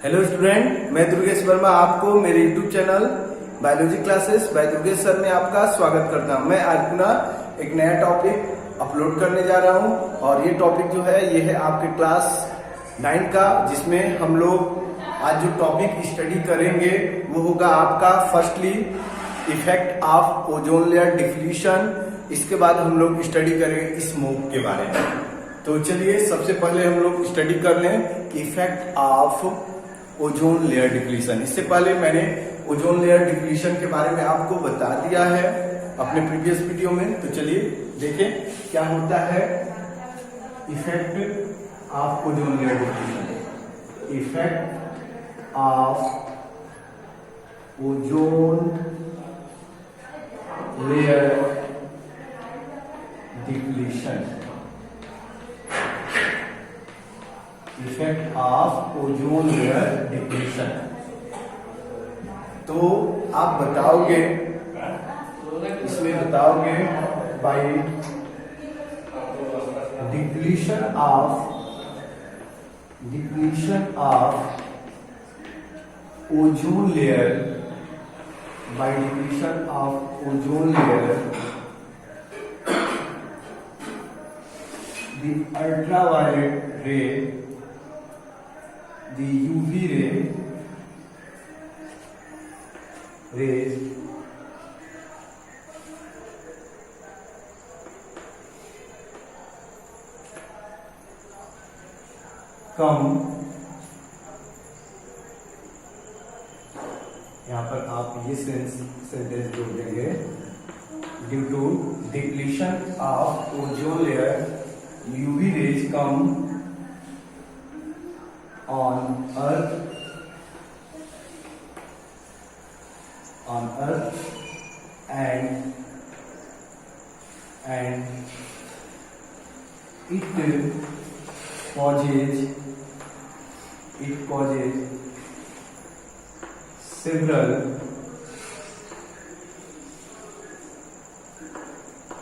Hello student, मैं दुर्गेश वर्मा आपको मेरे YouTube channel biology classes bye Durgesh sir में आपका स्वागत करता हूं। मैं आज पुनः एक नया टॉपिक अपलोड करने जा रहा हूं और ये टॉपिक जो है ये है आपके क्लास 9 का, जिसमें हम लोग आज जो टॉपिक स्टडी करेंगे वो होगा आपका firstly effect of ozone layer diffusion. इसके बाद हम लोग स्टडी करेंगे स्मोक के बारे में। तो चलिए सबसे पहले हम लोग स्टडी कर लें effect of ozone layer depletion. इससे पहले मैंने ओजोन लेयर डिप्लीशन के बारे में आपको बता दिया है अपने प्रीवियस वीडियो में। तो चलिए देखें क्या होता है effect of ozone layer depletion. Effect of ozone layer depletion. Effect of ozone layer depletion. तो आप बताओगे, इसमें बताओगे by depletion of ozone layer, by depletion of ozone layer the ultraviolet ray, the UV rays come, यहाँ पर आप ये sentence जोड़ देंगे, due to depletion of ozone layer UV rays come on earth and it causes several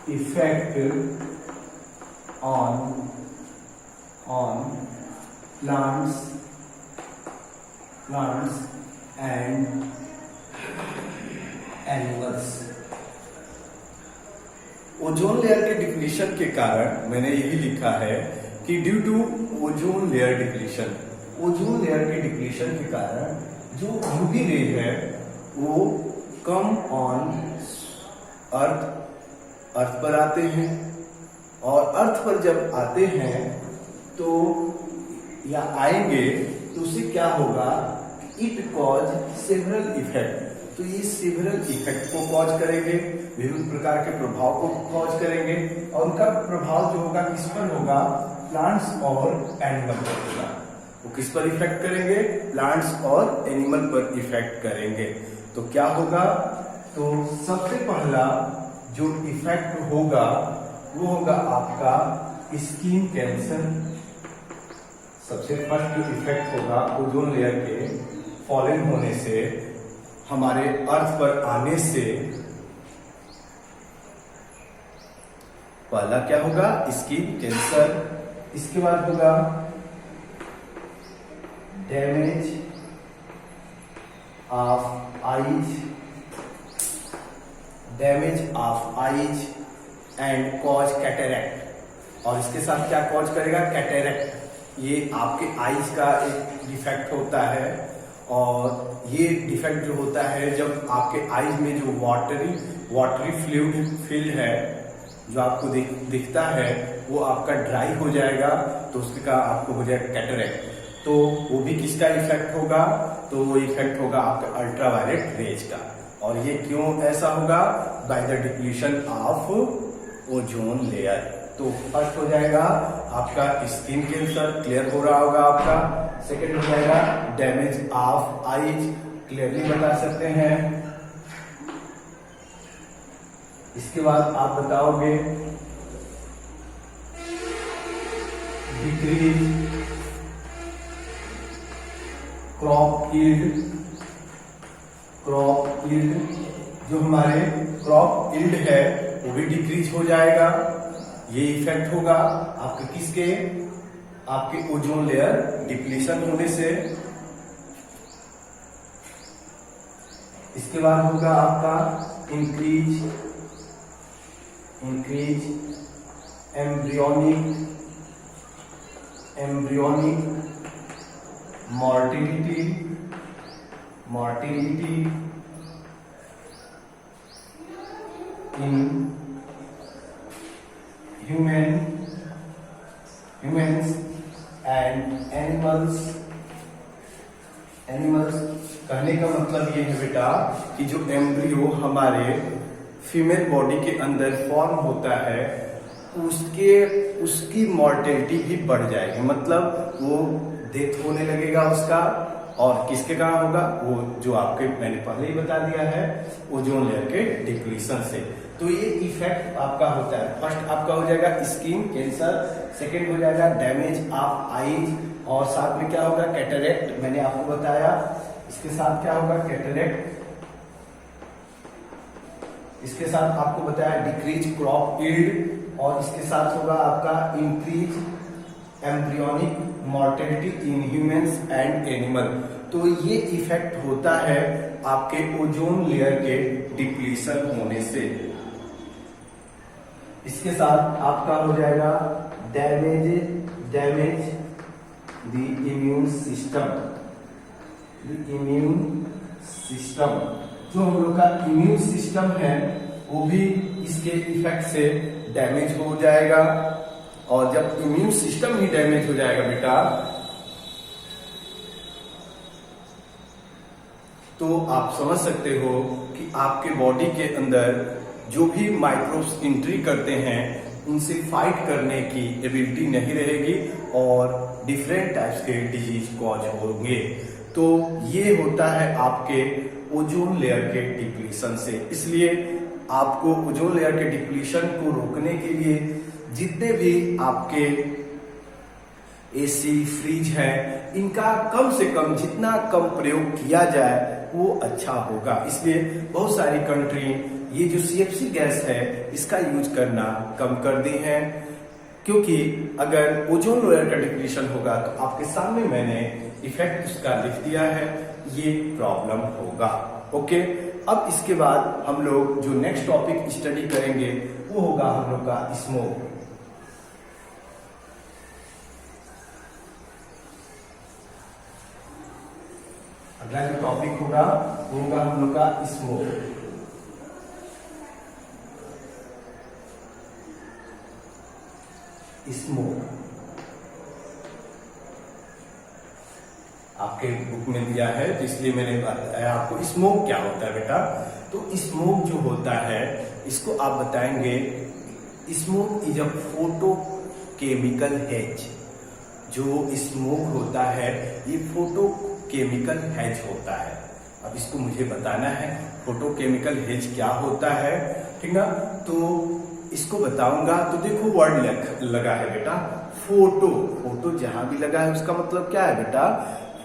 effects on plants and animals। Ozone layer के depletion के कारण मैंने यही लिखा है कि due to ozone layer depletion, ozone layer के डिप्लीशन के कारण जो यूवी रे है वो कम ऑन अर्थ पर आते हैं, और अर्थ पर जब आते हैं तो या आएंगे तो उससे क्या होगा, इट कॉज सेवरल इफेक्ट। तो ये सेवरल इफेक्ट को कॉज करेंगे, विभिन्न प्रकार के प्रभाव को कॉज करेंगे, और उनका प्रभाव जो होगा किस पर होगा, प्लांट्स और एनिमल पर होगा। वो किस पर इफेक्ट करेंगे, प्लांट्स और एनिमल पर इफेक्ट करेंगे। तो क्या होगा, तो सबसे पहला जो इफेक्ट होगा वो होगा आपका स्किन कैंसर। सबसे फर्स्ट जो इफेक्ट होगा ओजोन लेयर के फॉलन होने से, हमारे अर्थ पर आने से, पहला क्या होगा, स्किन कैंसर। इसके बाद होगा damage of eyes and cause cataract. और इसके साथ क्या कॉज करेगा, कैटेरैक्ट। ये आपके आईज का एक डिफेक्ट होता है, और ये डिफेक्ट जो होता है जब आपके आईज में जो वाटरी फ्लूइड फील्ड है जो आपको दिखता है वो आपका ड्राई हो जाएगा, तो उसके का आपको हो जाएगा कैटेरैक्ट। तो वो भी किसका इफेक्ट होगा, तो वो इफेक्ट होगा आपका अल्ट्रावायलेट रेज का। और ये क्यों ऐसा होगा, by the depletion of ozone layer. तो फर्स्ट हो जाएगा आपका स्किन कैंसर, क्लियर हो रहा होगा आपका। सेकंड हो जाएगा डैमेज ऑफ आईज, क्लियरली बता सकते हैं। इसके बाद आप बताओगे डिक्रीज क्रॉप यील्ड, जो हमारे क्रॉप यील्ड है वो भी डिक्रीज हो जाएगा। ये इफेक्ट होगा आपके किसके, आपके ओजोन लेयर डिप्लीशन होने से। इसके बाद होगा आपका increase embryonic mortality in humans and animals। कहने का मतलब ये है बेटा कि जो एम्ब्रियो हमारे फीमेल बॉडी के अंदर फॉर्म होता है उसकी मॉर्टेलिटी भी बढ़ जाएगी, मतलब वो डेथ होने लगेगा उसका। और किसके कारण होगा? वो जो आपके मैंने पहले ही बता दिया है, ओजोन लेयर के डिप्लीशन से। तो ये इफेक्ट आपका होता है। फर्स्ट आपका हो जाएगा स्किन कैंसर, सेकेंड हो जाएगा डैमेज ऑफ आईज, और साथ में क्या होगा? कैटरेक्ट। मैंने आपको बताया इसके साथ क्या होगा? कैटरेक्ट। इसके साथ आपको बताया डिक्रीज क्रॉप यील्ड, और इसके साथ होगा आपका increase embryonic mortality in humans and animal. तो ये इफेक्ट होता है आपके ओजोन लेयर के डिप्लीशन होने से। इसके साथ आपका हो जाएगा डैमेज द इम्यून सिस्टम। जो हम लोग का इम्यून सिस्टम है वो भी इसके इफेक्ट से डैमेज हो जाएगा। और जब इम्यून सिस्टम ही डैमेज हो जाएगा बेटा, तो आप समझ सकते हो कि आपके बॉडी के अंदर जो भी माइक्रोब्स एंट्री करते हैं उनसे फाइट करने की एबिलिटी नहीं रहेगी और डिफरेंट टाइप्स के डिजीज कॉज होंगे। तो ये होता है आपके ओजोन लेयर के डिप्लीशन से। इसलिए आपको ओजोन लेयर के डिप्लीशन को रोकने के लिए जितने भी आपके एसी फ्रिज है इनका कम से कम जितना कम प्रयोग किया जाए वो अच्छा होगा। इसलिए बहुत सारी कंट्री ये जो CFC गैस है इसका यूज करना कम कर दी है, क्योंकि अगर ओजोन लेयर का डिप्लीशन होगा तो आपके सामने मैंने इफेक्ट उसका लिख दिया है, ये प्रॉब्लम होगा। ओके, अब इसके बाद हम लोग जो नेक्स्ट टॉपिक स्टडी करेंगे वो होगा हम लोग का स्मोक। अगला जो टॉपिक होगा वो होगा हम लोग का स्मोक। आपके बुक में दिया है तो इसलिए मैंने बताया आपको स्मोक क्या होता है बेटा। तो स्मोक जो होता है इसको आप बताएंगे, smoke is a photo chemical has. जो स्मोक होता है ये फोटो केमिकल हैज होता है। अब इसको मुझे बताना है फोटो केमिकल हैज क्या होता है, ठीक ना। तो इसको बताऊंगा तो देखो वर्ड लगा है बेटा फोटो जहां भी लगा है उसका मतलब क्या है बेटा?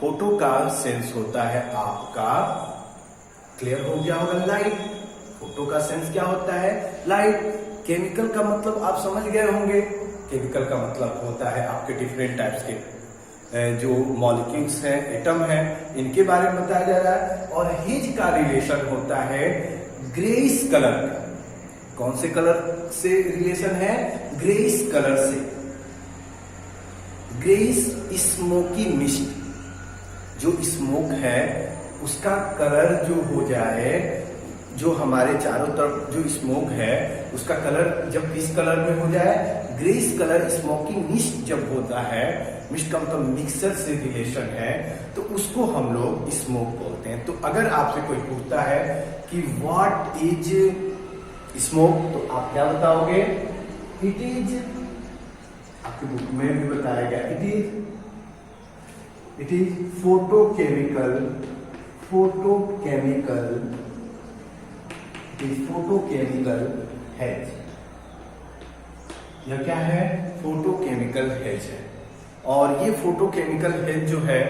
फोटो का सेंस होता है आपका, क्लियर हो गया होगा, लाइट। फोटो का सेंस क्या होता है? लाइट। केमिकल का मतलब आप समझ गए होंगे, केमिकल का मतलब होता है आपके डिफरेंट टाइप्स के जो मॉलिक्यूल्स हैं, एटम हैं, इनके बारे में बताया जा रहा है। और हिज का रिलेशन होता है ग्रेइश कलर का। कौन से कलर से रिलेशन है? ग्रेइश कलर से। ग्रेइश स्मोकी मिस्ट, जो स्मोक है उसका कलर जो हो जाए, जो हमारे चारों तरफ जो स्मोक है उसका कलर जब किस कलर में हो जाए? Greyish colour. स्मोकी मिस्ट जब होता है, मिस्ट का मतलब मिक्सर से रिलेशन है, तो उसको हम लोग स्मोक बोलते हैं। तो अगर आपसे कोई पूछता है कि व्हाट इज स्मोक, तो आप क्या बताओगे? इट इज, आपकी बुक में भी बताया गया, इट इज फोटोकेमिकल हैज। यह क्या है? फोटोकेमिकल हैज है। और ये फोटोकेमिकल हैज जो है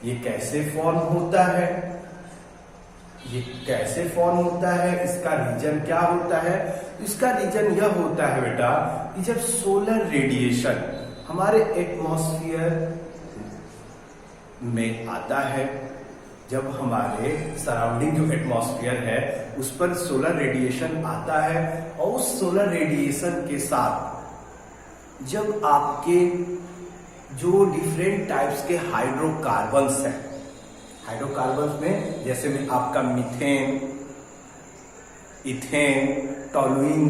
ये कैसे फॉर्म होता है? इसका रीजन क्या होता है? इसका रीजन यह होता है बेटा कि जब सोलर रेडिएशन हमारे एटमॉस्फेयर में आता है, जब हमारे सराउंडिंग जो एटमॉस्फेयर है उस पर सोलर रेडिएशन आता है और उस सोलर रेडिएशन के साथ जब आपके जो डिफरेंट टाइप्स के हाइड्रोकार्बन्स हैं, हाइड्रोकार्बन्स में जैसे में आपका मीथेन, इथेन, टोलुइन,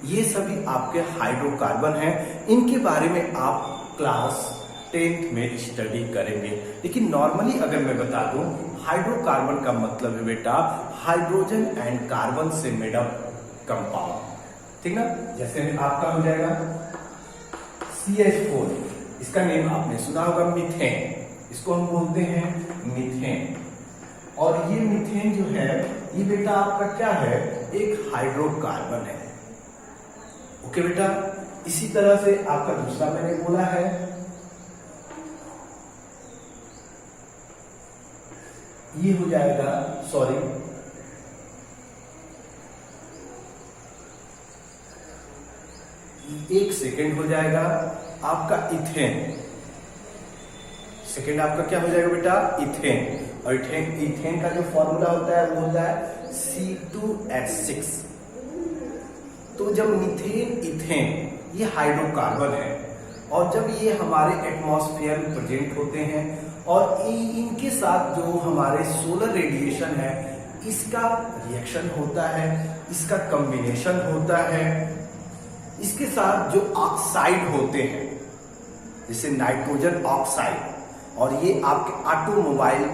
ये सभी आपके हाइड्रोकार्बन हैं। इनके बारे में आप क्लास 10th में स्टडी करेंगे। लेकिन नॉर्मली अगर मैं बता दूं, हाइड्रोकार्बन का मतलब है बेटा हाइड्रोजन एंड कार्बन से मेड अप कंपाउंड, ठीक ना। जैसे में आपका हो जाएगा CH4, इसका नेम आपने सुना होगा मीथेन, इसको हम बोलते हैं मीथेन। और ये मीथेन जो है ये बेटा आपका क्या है, एक हाइड्रोकार्बन है। ओके बेटा, इसी तरह से आपका दूसरा मैंने बोला है ये हो जाएगा, सॉरी एक सेकेंड हो जाएगा आपका इथेन। सेकेंड आपका क्या हो जाएगा बेटा, इथेन। और इथेन का जो फॉर्मूला होता है वो होता है C2H6। तो जब मीथेन, इथेन ये हाइड्रोकार्बन है और जब ये हमारे एटमॉस्फेयर में प्रेजेंट होते हैं और इनके साथ जो हमारे सोलर रेडिएशन है इसका रिएक्शन होता है, इसका कॉम्बिनेशन होता है, इसके साथ जो ऑक्साइड होते हैं जैसे नाइट्रोजन ऑक्साइड, और ये आपके ऑटोमोबाइल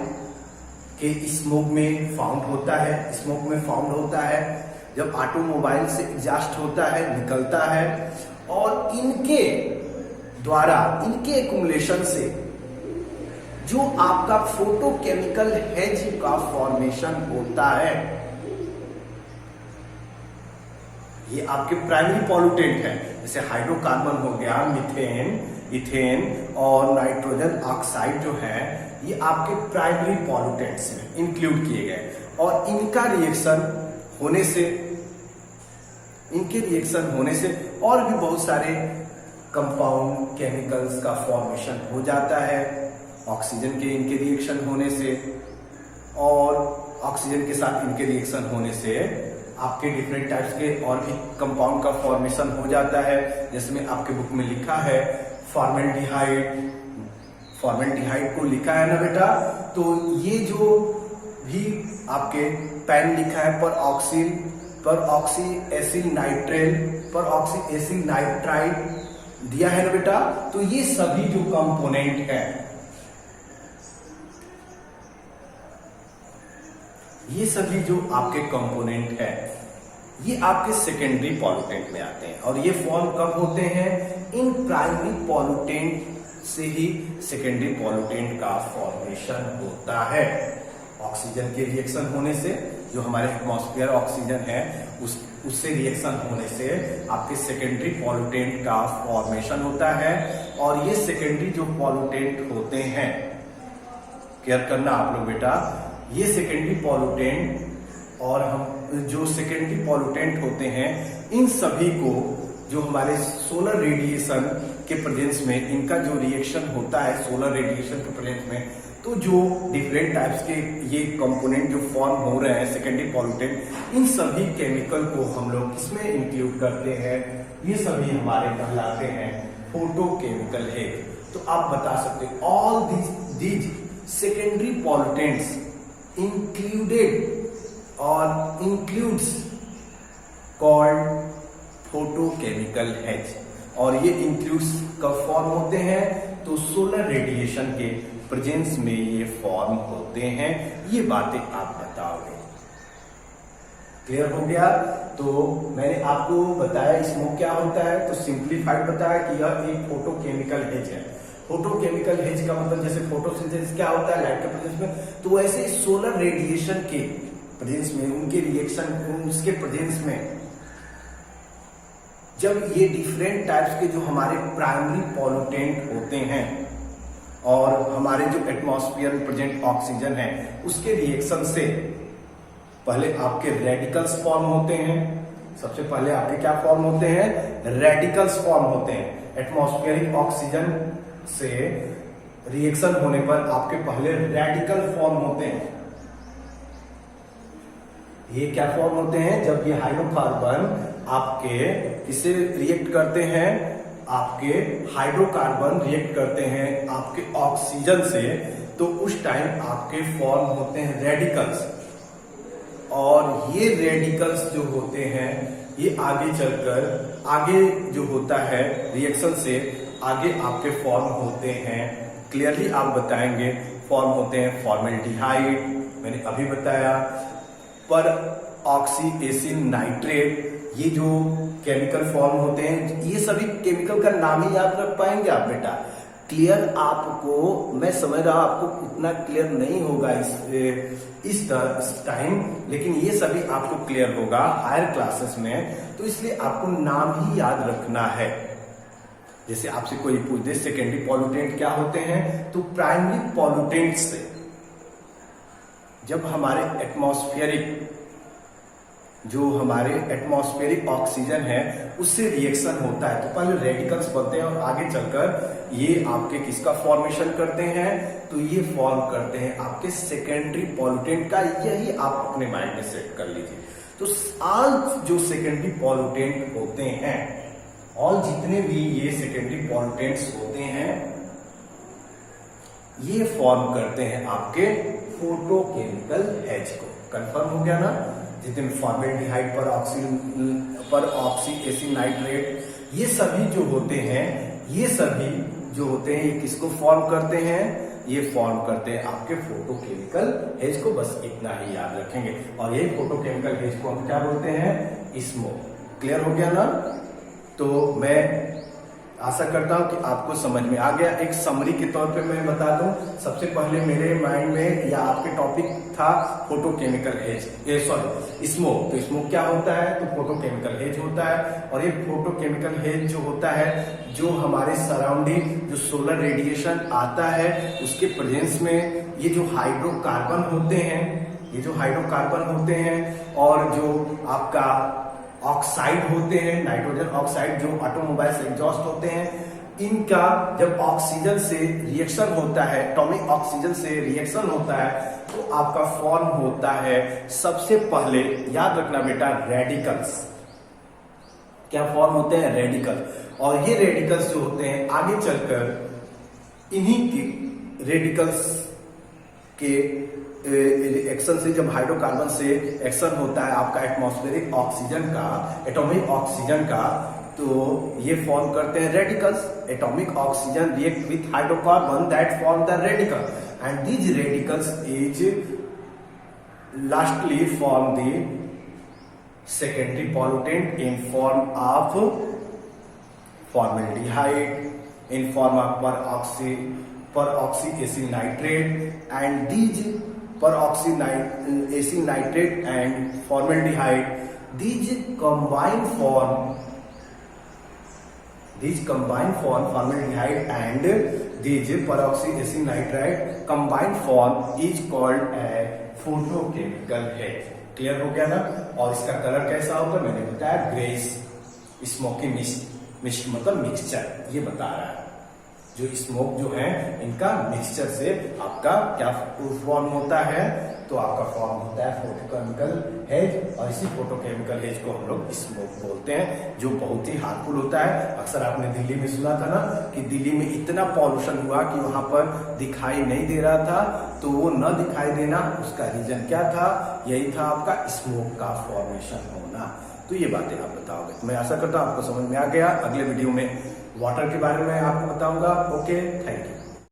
के स्मोक में फाउंड होता है, स्मोक में फाउंड होता है जब ऑटोमोबाइल से एग्जॉस्ट होता है, निकलता है, और इनके द्वारा, इनके एक्युमुलेशन से जो आपका फोटोकेमिकल हेज का फॉर्मेशन होता है, ये आपके प्राइमरी पॉल्यूटेंट है। जैसे हाइड्रोकार्बन हो गया, मीथेन, इथेन और नाइट्रोजन ऑक्साइड जो है ये आपके प्राइमरी पॉल्यूटेंट्स में इंक्लूड किए गए और इनका रिएक्शन होने से, इनके रिएक्शन होने से और भी बहुत सारे कंपाउंड केमिकल्स का फॉर्मेशन हो जाता है। ऑक्सीजन के इनके रिएक्शन होने से और ऑक्सीजन के साथ इनके रिएक्शन होने से आपके डिफरेंट टाइप्स के और भी कंपाउंड का फॉर्मेशन हो जाता है। जैसे में आपके बुक में लिखा है फॉर्मेल्डिहाइड, फॉर्मेल्डिहाइड को लिखा है ना बेटा, तो ये जो भी आपके पेन लिखा है पर ऑक्सी एसिल नाइट्रेल, पर ऑक्सी एसिल नाइट्राइड दिया है ना बेटा, तो ये सभी जो कंपोनेंट है, ये सभी जो आपके कंपोनेंट है ये आपके सेकेंडरी पॉल्यूटेंट में आते हैं। और ये फॉर्म कब होते हैं, इन प्राइमरी पॉल्यूटेंट से ही सेकेंडरी पॉल्यूटेंट का फॉर्मेशन होता है। ऑक्सीजन के रिएक्शन होने से, जो हमारे एटमॉस्फेयर ऑक्सीजन है उससे रिएक्शन होने से आपके सेकेंडरी पॉल्यूटेंट का फॉर्मेशन होता है। और ये सेकेंडरी जो पॉल्यूटेंट होते हैं, केयर करना आप लोग बेटा, ये सेकेंडरी पॉल्यूटेंट और हम जो सेकेंडरी पॉल्यूटेंट होते हैं इन सभी को जो हमारे सोलर रेडिएशन के प्रेजेंस में, इनका जो रिएक्शन होता है सोलर रेडिएशन के प्रेजेंस में, तो जो डिफरेंट टाइप्स के ये कंपोनेंट जो फॉर्म हो रहे हैं सेकेंडरी पॉल्यूटेंट, इन सभी केमिकल को हम लोग किसमें इंक्लूड करते हैं, ये सभी हमारे कहलाते हैं फोटोकेमिकल हेड। तो आप बता सकते हैं all these secondary pollutants included or includes called photochemical hedge। और ये इंक्लूड्स कब फॉर्म होते हैं, तो सोलर रेडिएशन के प्रेजेंस में ये फॉर्म होते हैं। ये बातें आप बताओगे, क्लियर हो गया। तो मैंने आपको बताया स्मोक क्या होता है, तो सिंप्लीफाइड बताया कि यह एक फोटोकेमिकल हेज है। फोटोकेमिकल हेज का मतलब जैसे फोटोसिंथेसिस क्या होता है लाइट के प्रेजेंस में, तो वैसे सोलर रेडिएशन के प्रेजेंस में, उनके रिएक्शन, उसके प्रेजेंस में जब ये डिफरेंट टाइप्स के जो हमारे प्राइमरी पॉल्यूटेंट होते हैं और हमारे जो एटमॉस्फेयर में प्रेजेंट ऑक्सीजन है उसके रिएक्शन से पहले आपके रेडिकल्स फॉर्म होते हैं। सबसे पहले आपके क्या फॉर्म होते हैं, रेडिकल्स फॉर्म होते हैं। एटमॉस्फेरिक ऑक्सीजन से रिएक्शन होने पर आपके पहले रेडिकल फॉर्म होते हैं। ये क्या फॉर्म होते हैं? जब ये हाइड्रोकार्बन आपके किससे रिएक्ट करते हैं? आपके हाइड्रोकार्बन रिएक्ट करते हैं आपके ऑक्सीजन से, तो उस टाइम आपके फॉर्म होते हैं रेडिकल्स। और ये रेडिकल्स जो होते हैं ये आगे चलकर आगे जो होता है रिएक्शन से आगे आपके फॉर्म होते हैं, क्लियरली आप बताएंगे, फॉर्म होते हैं फॉर्मेल्डिहाइड, मैंने अभी बताया, पर ऑक्सी एसिड नाइट्रेट, ये जो केमिकल फॉर्म होते हैं, ये सभी केमिकल का नाम ही याद रख पाएंगे आप बेटा? क्लियर आपको? मैं समझ रहा आपको उतना क्लियर नहीं होगा इस टाइम, लेकिन ये सभी आपको क्लियर होगा हायर क्लासेस में, तो इसलिए आपको नाम ही याद रखना है। जैसे आपसे कोई पूछ दे सेकेंडरी पॉल्यूटेंट क्या होते हैं, तो प्राइमरी पॉल्यूटेंट से जब हमारे एटमॉस्फेरिक ऑक्सीजन है उससे रिएक्शन होता है तो पहले रेडिकल्स बनते हैं और आगे चलकर ये आपके किसका फॉर्मेशन करते हैं? तो ये फॉर्म करते हैं आपके सेकेंडरी पॉल्यूटेंट का। यही आप अपने माइंड में सेट कर लीजिए। तो ऑल जो सेकेंडरी पॉल्यूटेंट होते हैं, और जितने भी ये सेकेंडरी पॉल्यूटेंट्स होते हैं, ये फॉर्म करते हैं आपके फोटोकेमिकल हेज को। कंफर्म हो गया ना? जितने फॉर्मेल्डिहाइड पर ऑक्सी एसिड नाइट्रेट, ये सभी जो होते हैं ये किसको फॉर्म करते हैं? ये फॉर्म करते हैं आपके फोटोकेमिकल हेज को। बस इतना ही याद रखेंगे। और ये फोटोकेमिकल हेज को हम क्या बोलते हैं? स्मोक। क्लियर हो गया ना? तो मैं आशा करता हूं कि आपको समझ में आ गया। एक समरी के तौर पे मैं बता दूं, सबसे पहले मेरे माइंड में या आपके टॉपिक था फोटोकेमिकल हेज, स्मोक। तो स्मोक क्या होता है? तो फोटोकेमिकल हेज होता है। और ये फोटोकेमिकल हेज जो होता है, जो हमारे सराउंडिंग जो सोलर रेडिएशन आता है उसके प्रेजेंस में ये जो हाइड्रोकार्बन होते हैं और जो आपका ऑक्साइड होते हैं, नाइट्रोजन ऑक्साइड जो ऑटोमोबाइल से एग्जॉस्ट होते हैं, इनका जब ऑक्सीजन से रिएक्शन होता है, एटॉमिक ऑक्सीजन से रिएक्शन होता है, तो आपका फॉर्म होता है सबसे पहले, याद रखना बेटा, रेडिकल्स। क्या फॉर्म होते हैं? रेडिकल। और ये रेडिकल्स जो होते हैं आगे चलकर इन्हीं के रेडिकल्स के एक्शन से, जब हाइड्रोकार्बन से एक्शन होता है आपका एटमॉस्फेरिक ऑक्सीजन का, एटॉमिक ऑक्सीजन का, तो ये फॉर्म करते हैं radicals. Atomic oxygen react with hydrocarbon that form the radical and these radicals is lastly form the secondary pollutant in form of formaldehyde, in form of peroxy acid nitrate, and these peroxy acid nitrate and formaldehyde, these combined form formaldehyde and these peroxy acid nitrate combined form is called a photochemical hedge। Clear हो गया ना? और इसका colour कैसा होगा मैंने बताया, grace smoky mist मतलब मिक्सचर, ये बता रहा है। जो स्मोक जो है इनका मिक्सचर से आपका क्या फॉर्म होता है? तो आपका फॉर्म होता है फोटोकेमिकल हेज। और इसी फोटोकेमिकल हेज को हम लोग स्मोक बोलते हैं, जो बहुत ही हार्मफुल होता है। अक्सर आपने दिल्ली में सुना था ना कि दिल्ली में इतना पॉल्यूशन हुआ कि वहां पर दिखाई नहीं दे रहा था। तो वो न दिखाई देना, उसका रीजन क्या था? यही था आपका स्मोक का फॉर्मेशन होना। तो ये बातें आप बताओगे। मैं आशा करता हूं आपको समझ में आ गया। अगले वीडियो में वाटर के बारे में आपको बताऊंगा। Okay, thank you.